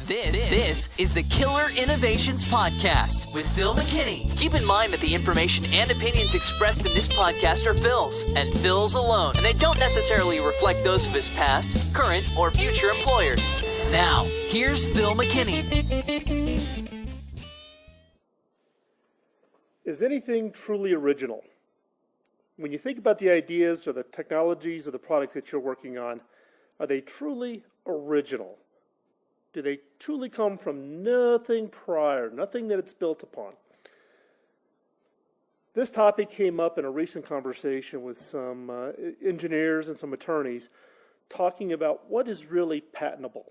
This is the Killer Innovations Podcast with Phil McKinney. Keep in mind that the information and opinions expressed in this podcast are Phil's, and Phil's alone, and they don't necessarily reflect those of his past, current, or future employers. Now, here's Phil McKinney. Is anything truly original? When you think about the ideas or the technologies or the products that you're working on, are they truly original? Do they truly come from nothing prior, nothing that it's built upon? This topic came up in a recent conversation with some engineers and some attorneys talking about what is really patentable.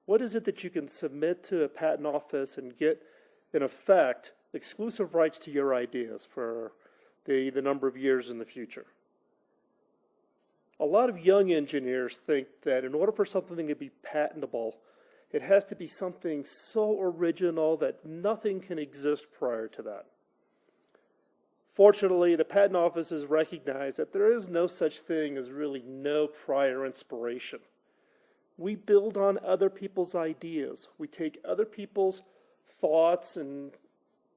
What is it that you can submit to a patent office and get, in effect, exclusive rights to your ideas for the number of years in the future? A lot of young engineers think that in order for something to be patentable, it has to be something so original that nothing can exist prior to that. Fortunately, the patent office has recognized that there is no such thing as really no prior inspiration. We build on other people's ideas. We take other people's thoughts and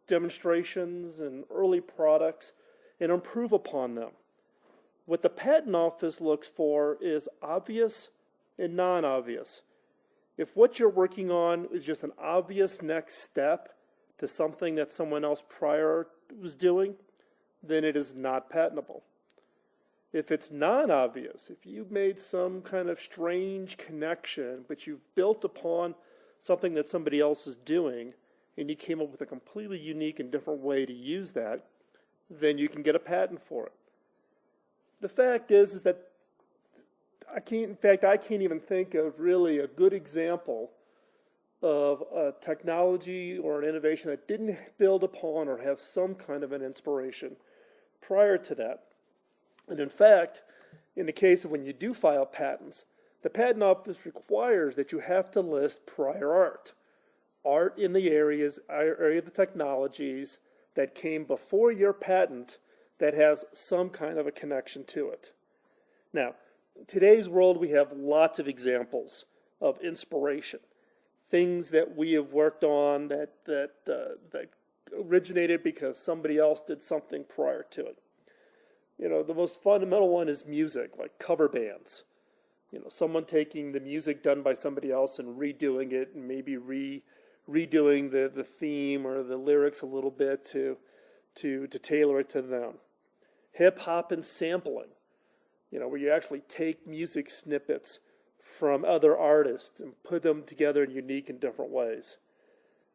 demonstrations and early products and improve upon them. What the patent office looks for is obvious and non-obvious. If what you're working on is just an obvious next step to something that someone else prior was doing, then it is not patentable. If it's non-obvious, if you've made some kind of strange connection, but you've built upon something that somebody else is doing, and you came up with a completely unique and different way to use that, then you can get a patent for it. The fact is that I can't even think of really a good example of a technology or an innovation that didn't build upon or have some kind of an inspiration prior to that. And in fact, in the case of when you do file patents, the patent office requires that you have to list prior art in the area of the technologies that came before your patent that has some kind of a connection to it. Now, in today's world, we have lots of examples of inspiration, things that we have worked on that originated because somebody else did something prior to it. You know, the most fundamental one is music, like cover bands. You know, someone taking the music done by somebody else and redoing it, and maybe redoing the theme or the lyrics a little bit to tailor it to them. Hip hop and sampling. You know, where you actually take music snippets from other artists and put them together in unique and different ways.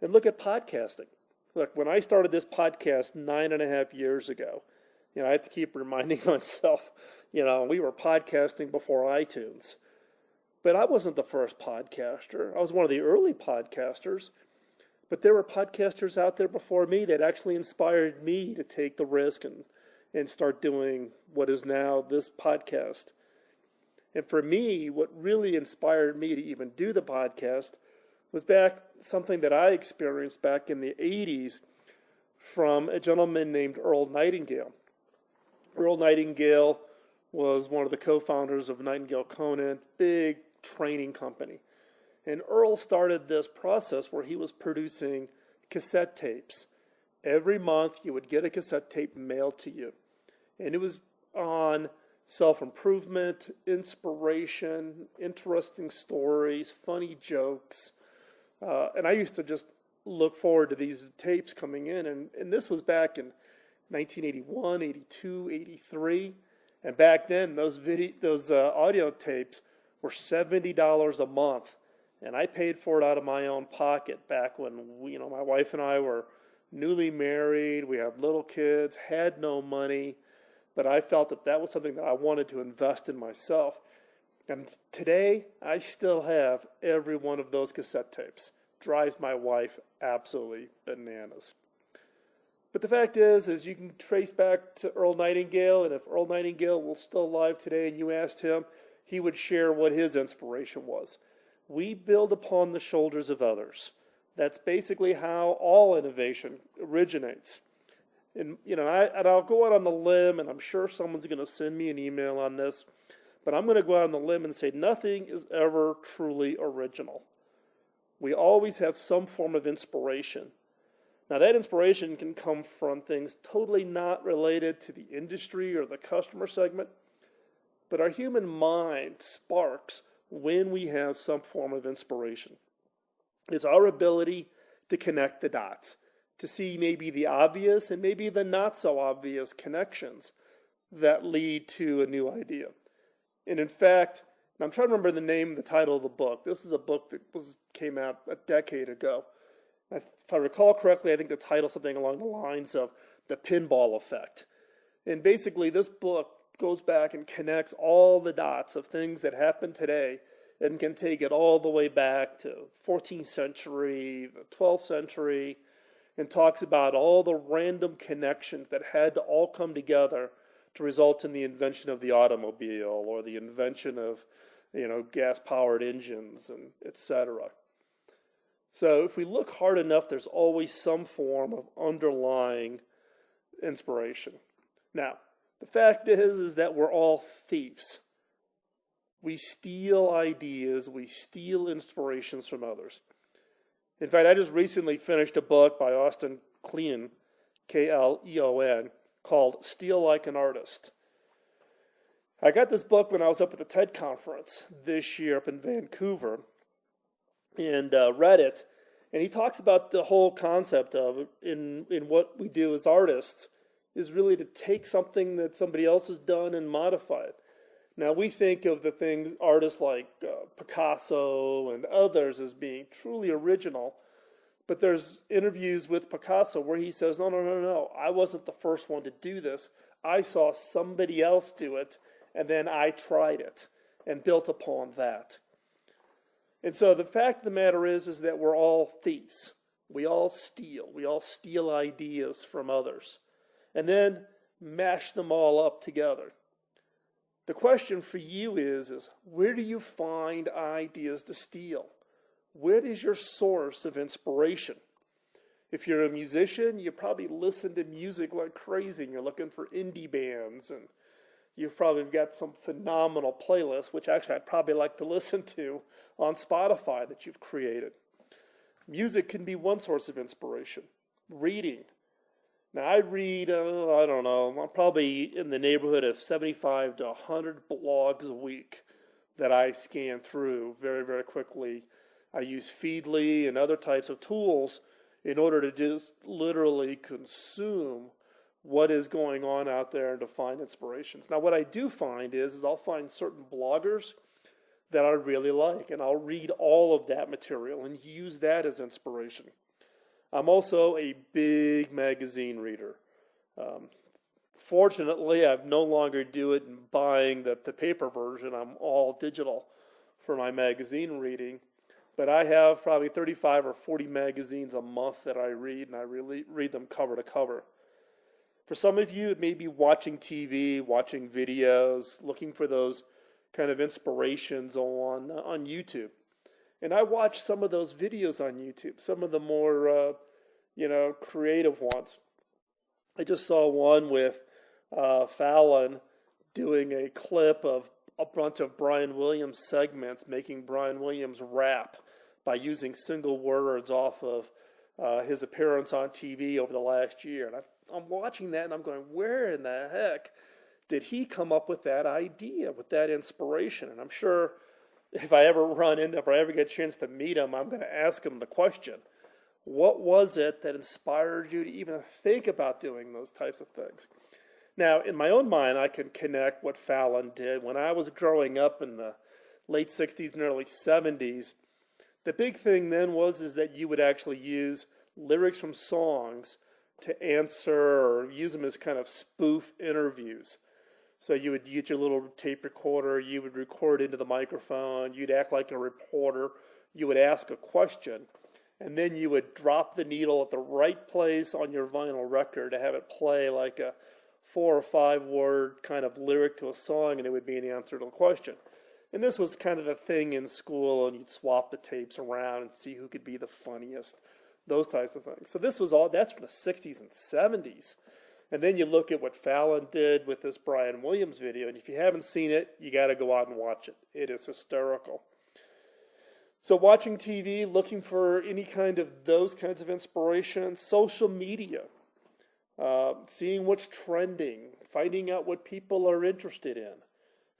And look at podcasting. Look, when I started this podcast 9.5 years ago, you know, I have to keep reminding myself, you know, we were podcasting before iTunes. But I wasn't the first podcaster. I was one of the early podcasters. But there were podcasters out there before me that actually inspired me to take the risk and start doing what is now this podcast. And for me, what really inspired me to even do the podcast was something that I experienced back in the 80s from a gentleman named Earl Nightingale. Earl Nightingale was one of the co-founders of Nightingale Conant, big training company. And Earl started this process where he was producing cassette tapes. Every month you would get a cassette tape mailed to you. And it was on self-improvement, inspiration, interesting stories, funny jokes. And I used to just look forward to these tapes coming in. And this was back in 1981, 82, 83. And back then, those audio tapes were $70 a month. And I paid for it out of my own pocket back when my wife and I were newly married. We had little kids, had no money. But I felt that was something that I wanted to invest in myself. And today, I still have every one of those cassette tapes. Drives my wife absolutely bananas. But the fact is you can trace back to Earl Nightingale, and if Earl Nightingale was still alive today and you asked him, he would share what his inspiration was. We build upon the shoulders of others. That's basically how all innovation originates. And I'll go out on the limb, and I'm sure someone's going to send me an email on this, but I'm going to go out on the limb and say nothing is ever truly original. We always have some form of inspiration. Now, that inspiration can come from things totally not related to the industry or the customer segment, but our human mind sparks when we have some form of inspiration. It's our ability to connect the dots, to see maybe the obvious and maybe the not so obvious connections that lead to a new idea. And in fact, I'm trying to remember the title of the book. This is a book that came out a decade ago. If I recall correctly, I think the title is something along the lines of The Pinball Effect. And basically, this book goes back and connects all the dots of things that happen today and can take it all the way back to 14th century, the 12th century, and talks about all the random connections that had to all come together to result in the invention of the automobile or the invention of, gas-powered engines, and etc. So if we look hard enough, there's always some form of underlying inspiration. Now, the fact is that we're all thieves. We steal ideas, we steal inspirations from others. In fact, I just recently finished a book by Austin Kleon, Kleon, called Steal Like an Artist. I got this book when I was up at the TED conference this year up in Vancouver and read it. And he talks about the whole concept of in what we do as artists is really to take something that somebody else has done and modify it. Now, we think of the things, artists like Picasso and others as being truly original, but there's interviews with Picasso where he says, no, I wasn't the first one to do this. I saw somebody else do it, and then I tried it and built upon that. And so the fact of the matter is that we're all thieves. We all steal. We all steal ideas from others and then mash them all up together. The question for you is where do you find ideas to steal? Where is your source of inspiration? If you're a musician, you probably listen to music like crazy and you're looking for indie bands, and you've probably got some phenomenal playlists, which actually I'd probably like to listen to on Spotify that you've created. Music can be one source of inspiration. Reading. Now, I read, I'm probably in the neighborhood of 75 to 100 blogs a week that I scan through very, very quickly. I use Feedly and other types of tools in order to just literally consume what is going on out there and to find inspirations. Now, what I do find is I'll find certain bloggers that I really like, and I'll read all of that material and use that as inspiration. I'm also a big magazine reader. Fortunately, I no longer do it in buying the paper version. I'm all digital for my magazine reading. But I have probably 35 or 40 magazines a month that I read, and I really read them cover to cover. For some of you, it may be watching TV, watching videos, looking for those kind of inspirations on YouTube. And I watch some of those videos on YouTube, some of the more, creative ones. I just saw one with Fallon doing a clip of a bunch of Brian Williams segments, making Brian Williams rap by using single words off of his appearance on TV over the last year. And I'm watching that and I'm going, where in the heck did he come up with that idea, with that inspiration? And I'm sure if I ever get a chance to meet him, I'm going to ask him the question, what was it that inspired you to even think about doing those types of things? Now, in my own mind, I can connect what Fallon did. When I was growing up in the late 60s and early 70s, the big thing then is that you would actually use lyrics from songs to answer or use them as kind of spoof interviews. So you would get your little tape recorder, you would record into the microphone, you'd act like a reporter, you would ask a question, and then you would drop the needle at the right place on your vinyl record to have it play like a 4 or 5 word kind of lyric to a song, and it would be an answer to the question. And this was kind of a thing in school, and you'd swap the tapes around and see who could be the funniest, those types of things. So that's from the 60s and 70s. And then you look at what Fallon did with this Brian Williams video, and if you haven't seen it, you got to go out and watch it. It is hysterical. So watching TV, looking for any kind of those kinds of inspiration, social media, seeing what's trending, finding out what people are interested in,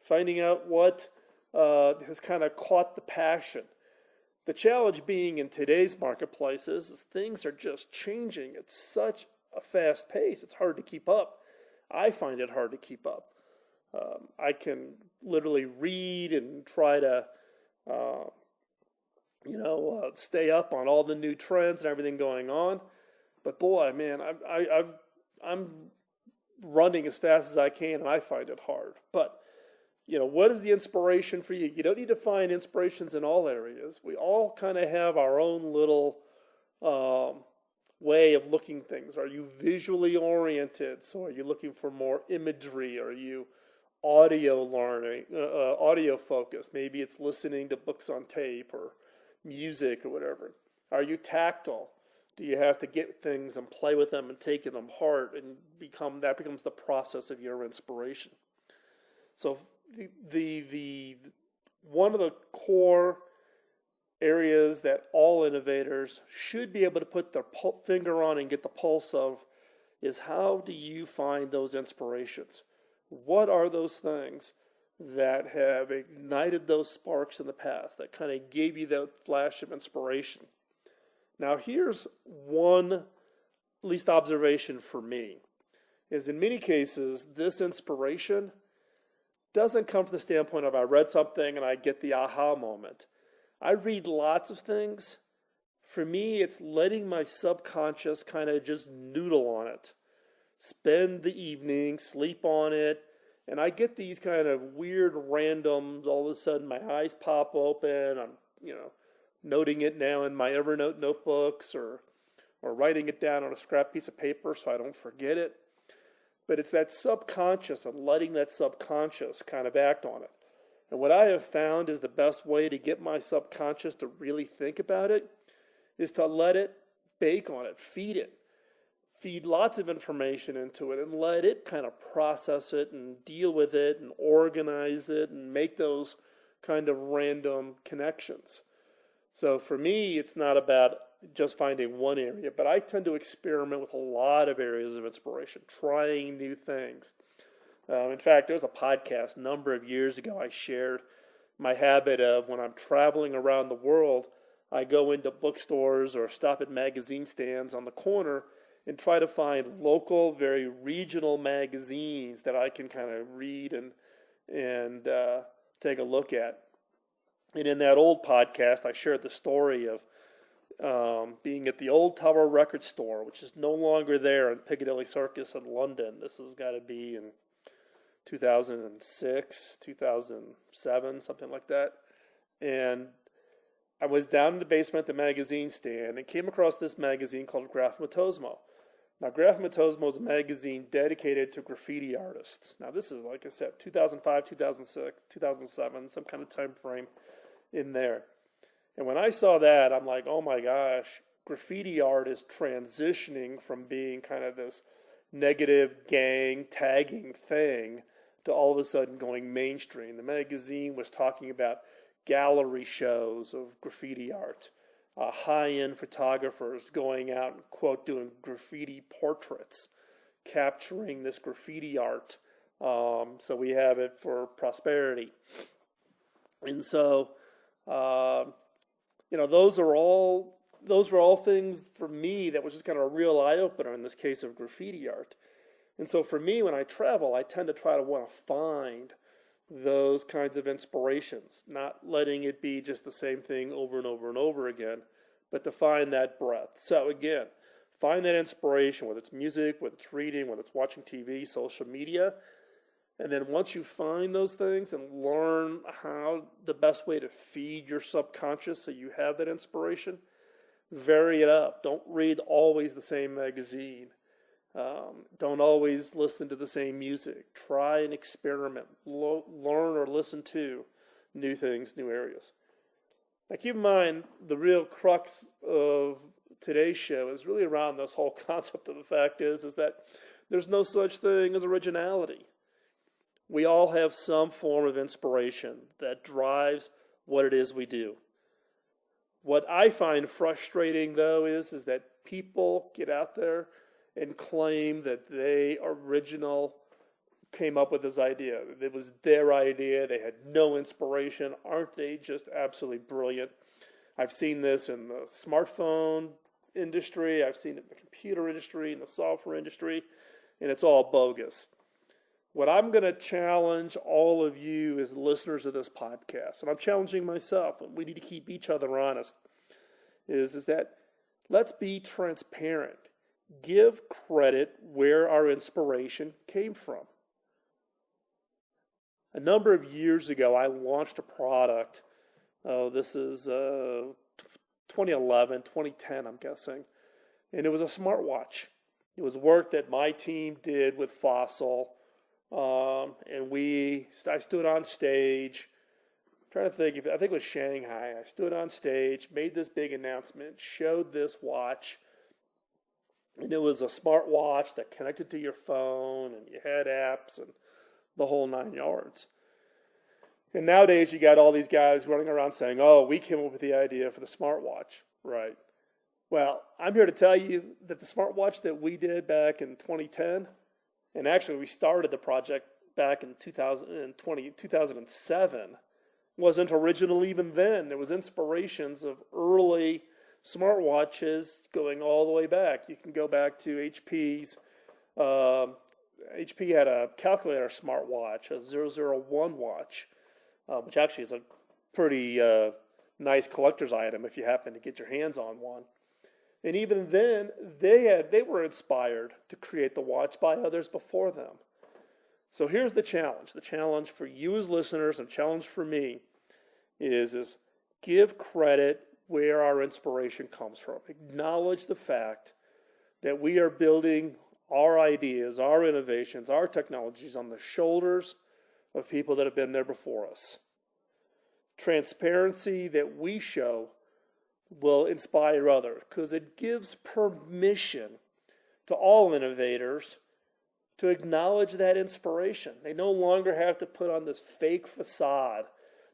finding out what has kind of caught the passion. The challenge being in today's marketplaces is things are just changing at such a fast pace. It's hard to keep up. I find it hard to keep up. I can literally read and try to, stay up on all the new trends and everything going on. But boy, man, I'm running as fast as I can, and I find it hard. But what is the inspiration for you? You don't need to find inspirations in all areas. We all kind of have our own little way of looking things. Are you visually oriented? So are you looking for more imagery? Are you audio learning, audio focused? Maybe it's listening to books on tape or music or whatever. Are you tactile? Do you have to get things and play with them and take them apart and that becomes the process of your inspiration? So the one of the core areas that all innovators should be able to put their finger on and get the pulse of is, how do you find those inspirations? What are those things that have ignited those sparks in the past that kind of gave you that flash of inspiration? Now here's one, at least observation for me, is in many cases this inspiration doesn't come from the standpoint of I read something and I get the aha moment. I read lots of things. For me, it's letting my subconscious kind of just noodle on it. Spend the evening, sleep on it, and I get these kind of weird randoms. All of a sudden, my eyes pop open. I'm, noting it now in my Evernote notebooks or writing it down on a scrap piece of paper so I don't forget it. But it's that subconscious and letting that subconscious kind of act on it. And what I have found is the best way to get my subconscious to really think about it is to let it bake on it, feed it. Feed lots of information into it and let it kind of process it and deal with it and organize it and make those kind of random connections. So for me, it's not about just finding one area, but I tend to experiment with a lot of areas of inspiration, trying new things. In fact, there was a podcast a number of years ago I shared my habit of, when I'm traveling around the world, I go into bookstores or stop at magazine stands on the corner and try to find local, very regional magazines that I can kind of read and take a look at. And in that old podcast, I shared the story of being at the Old Tower Record Store, which is no longer there in Piccadilly Circus in London. This has got to be in 2006, 2007, something like that. And I was down in the basement at the magazine stand and came across this magazine called Grafmatusmo. Now, Grafmatusmo is a magazine dedicated to graffiti artists. Now, this is, like I said, 2005, 2006, 2007, some kind of time frame in there. And when I saw that, I'm like, oh my gosh, graffiti art is transitioning from being kind of this negative gang tagging thing to all of a sudden going mainstream. The magazine was talking about gallery shows of graffiti art, high-end photographers going out and, quote, doing graffiti portraits, capturing this graffiti art. So we have it for prosperity. And so, those were all things for me that was just kind of a real eye-opener in this case of graffiti art. And so for me, when I travel, I tend to try to want to find those kinds of inspirations, not letting it be just the same thing over and over and over again, but to find that breadth. So again, find that inspiration, whether it's music, whether it's reading, whether it's watching TV, social media. And then once you find those things and learn how the best way to feed your subconscious so you have that inspiration, vary it up. Don't read always the same magazine. Don't always listen to the same music. Try and experiment. Learn or listen to new things, new areas. Now keep in mind, the real crux of today's show is really around this whole concept of the fact is that there's no such thing as originality. We all have some form of inspiration that drives what it is we do. What I find frustrating, though, is that people get out there and claim that they came up with this idea. It was their idea. They had no inspiration. Aren't they just absolutely brilliant? I've seen this in the smartphone industry. I've seen it in the computer industry, in the software industry, and it's all bogus. What I'm going to challenge all of you as listeners of this podcast, and I'm challenging myself, and we need to keep each other honest, is that let's be transparent. Give credit where our inspiration came from. A number of years ago, I launched a product. This is 2011, 2010, I'm guessing. And it was a smartwatch. It was work that my team did with Fossil. And I stood on stage. I'm trying to think, I think it was Shanghai. I stood on stage, made this big announcement, showed this watch. And it was a smartwatch that connected to your phone, and you had apps and the whole 9 yards. And nowadays you got all these guys running around saying, oh, we came up with the idea for the smartwatch. Right. Well, I'm here to tell you that the smartwatch that we did back in 2010, and actually we started the project back in 2007, wasn't original even then. There was inspirations of early smartwatches going all the way back. You can go back to HP's. HP had a calculator smartwatch, a 001 watch, which actually is a pretty nice collector's item if you happen to get your hands on one. And even then, they were inspired to create the watch by others before them. So here's the challenge. The challenge for you as listeners and challenge for me is give credit where our inspiration comes from. Acknowledge the fact that we are building our ideas, our innovations, our technologies on the shoulders of people that have been there before us. Transparency that we show will inspire others because it gives permission to all innovators to acknowledge that inspiration. They no longer have to put on this fake facade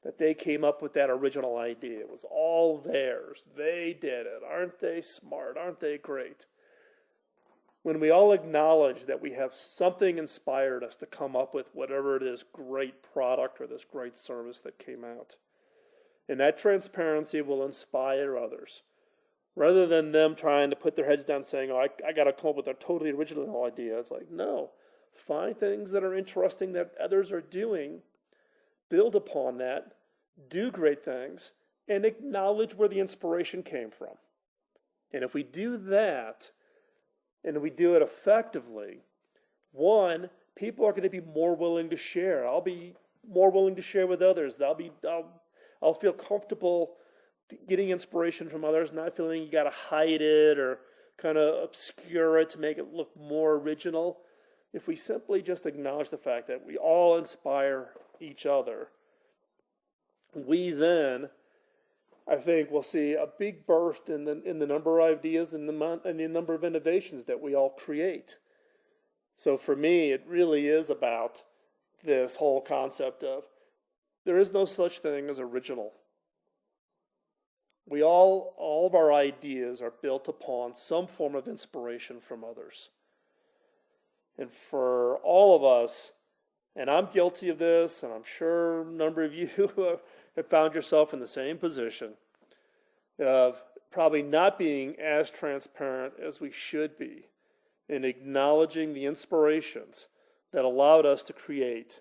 that they came up with that original idea. It was all theirs. They did it. Aren't they smart? Aren't they great? When we all acknowledge that we have something inspired us to come up with whatever it is, great product or this great service that came out. And that transparency will inspire others. Rather than them trying to put their heads down saying, oh, I got to come up with a totally original idea. It's like, no. Find things that are interesting that others are doing. Build upon that. Do great things. And acknowledge where the inspiration came from. And if we do that, and we do it effectively, one, people are going to be more willing to share. I'll be more willing to share with others. I'll feel comfortable getting inspiration from others, not feeling you got to hide it or kind of obscure it to make it look more original. If we simply just acknowledge the fact that we all inspire each other, we then, I think, will see a big burst in the number of ideas and the number of innovations that we all create. So for me, it really is about this whole concept of there is no such thing as original. All of our ideas are built upon some form of inspiration from others. And for all of us, and I'm guilty of this, and I'm sure a number of you have found yourself in the same position of probably not being as transparent as we should be in acknowledging the inspirations that allowed us to create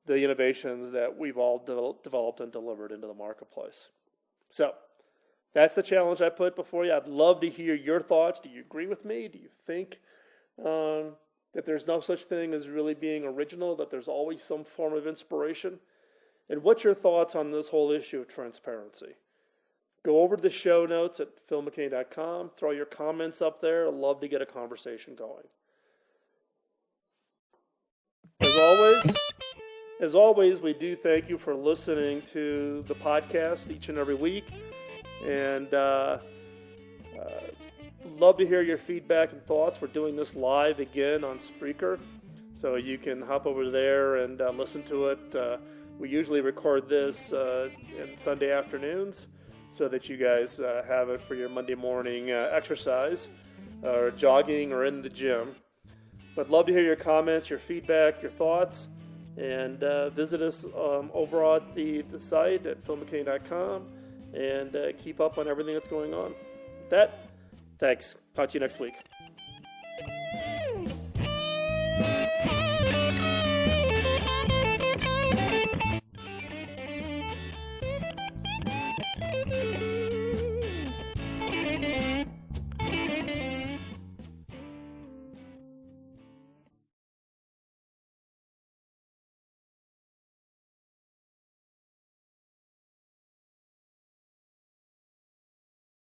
the innovations that we've all developed and delivered into the marketplace. So that's the challenge I put before you. I'd love to hear your thoughts. Do you agree with me? Do you think that there's no such thing as really being original, that there's always some form of inspiration? And what's your thoughts on this whole issue of transparency? Go over to the show notes at philmckinney.com. Throw your comments up there. I'd love to get a conversation going. As always, we do thank you for listening to the podcast each and every week. And love to hear your feedback and thoughts. We're doing this live again on Spreaker, so you can hop over there and listen to it. We usually record this in Sunday afternoons, so that you guys have it for your Monday morning exercise or jogging or in the gym. But love to hear your comments, your feedback, your thoughts, and visit us over at the site at philmckinney.com and keep up on everything that's going on. With that, thanks. Talk to you next week.